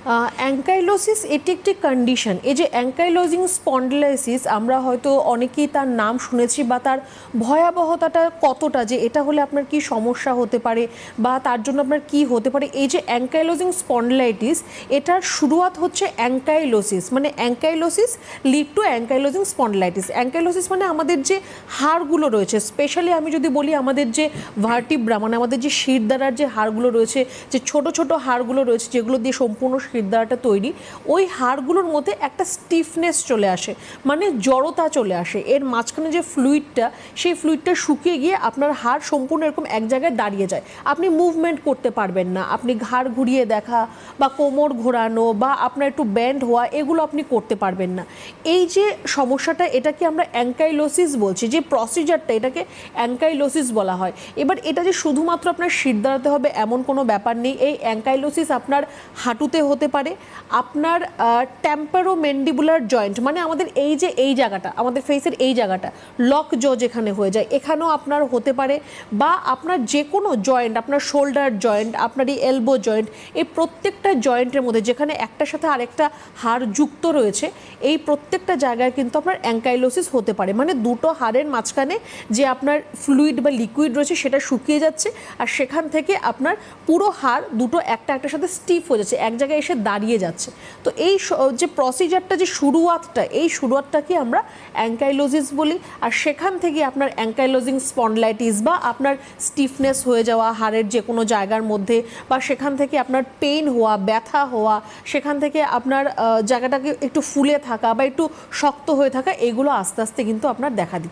অ্যাঙ্কাইলোসিস এটি একটি কন্ডিশন। এই যে অ্যাঙ্কাইলোজিং স্পন্ডিলাইসিস, আমরা হয়তো অনেকেই তার নাম শুনেছি বা তার ভয়াবহতাটা কতটা, যে এটা হলে আপনার কি সমস্যা হতে পারে বা তার জন্য আপনার কি হতে পারে। এই যে অ্যাঙ্কাইলোজিং স্পন্ডিলাইটিস, এটার শুরুয়াত হচ্ছে অ্যাঙ্কাইলোসিস, মানে অ্যাঙ্কাইলোসিস লিড টু অ্যাঙ্কাইলোজিং স্পন্ডিলাইটিস। অ্যাঙ্কাইলোসিস মানে আমাদের যে হাড়গুলো রয়েছে, স্পেশালি আমি যদি বলি আমাদের যে ভার্টিব্রা, মানে আমাদের যে শিরদাঁড়ার যে হাড়গুলো রয়েছে, যে ছোট ছোট হাড়গুলো রয়েছে যেগুলো দিয়ে সম্পূর্ণ শিরদাঁড়াটা তৈরি, ওই হাড়গুলোর মধ্যে একটা স্টিফনেস চলে আসে, মানে জড়তা চলে আসে। এর মাঝখানে যে ফ্লুইডটা, সেই ফ্লুইডটা শুকিয়ে গিয়ে আপনার হাড় সম্পূর্ণ এরকম এক জায়গায় দাঁড়িয়ে যায়। আপনি মুভমেন্ট করতে পারবেন না, আপনি ঘাড় ঘুরিয়ে দেখা বা কোমর ঘোরানো বা আপনার একটু ব্যান্ড হওয়া, এগুলো আপনি করতে পারবেন না। এই যে সমস্যাটা, এটাকে আমরা অ্যাঙ্কাইলোসিস বলছি। যে প্রসিজারটা, এটাকে অ্যাঙ্কাইলোসিস বলা হয়। এবার এটা যে শুধুমাত্র আপনার শিরদাঁড়াতে হবে এমন কোনো ব্যাপার নেই। এই অ্যাঙ্কাইলোসিস আপনার হাঁটুতে হতে পারে, আপনার টেম্পোরোম্যান্ডিবুলার জয়েন্ট, মানে আমাদের এই যে এই জায়গাটা, আমাদের ফেসের এই জায়গাটা লক জ যেখানে হয়ে যায়, এখানেও আপনার হতে পারে। বা আপনার যে কোনো জয়েন্ট, আপনার শোল্ডার জয়েন্ট, আপনার এই এলবো জয়েন্ট, এই প্রত্যেকটা জয়েন্টের মধ্যে যেখানে একটার সাথে আরেকটা হাড় যুক্ত রয়েছে, এই প্রত্যেকটা জায়গায় কিন্তু আপনার অ্যাঙ্কাইলোসিস হতে পারে। মানে দুটো হাড়ের মাঝখানে যে আপনার ফ্লুইড বা লিকুইড রয়েছে সেটা শুকিয়ে যাচ্ছে, আর সেখান থেকে আপনার পুরো হাড় দুটো একটা একটার সাথে স্টিফ হয়ে যাচ্ছে, এক জায়গায় এসে দাঁড়িয়ে যাচ্ছে। তো এই যে প্রসিজারটা, যে শুরুয়াতটা, এই শুরুয়াতটাকে আমরা অ্যাঙ্কাইলোসিস বলি। আর সেখান থেকে আপনার অ্যাঙ্কাইলোজিং স্পন্ডিলাইটিস বা আপনার স্টিফনেস হয়ে যাওয়া হাড়ের যে কোনো জায়গার মধ্যে, বা সেখান থেকে আপনার পেইন হওয়া, ব্যথা হওয়া, সেখান থেকে আপনার জায়গাটাকে একটু ফুলে থাকা বা একটু শক্ত হয়ে থাকা, এগুলো আস্তে আস্তে কিন্তু আপনার দেখা দিচ্ছে।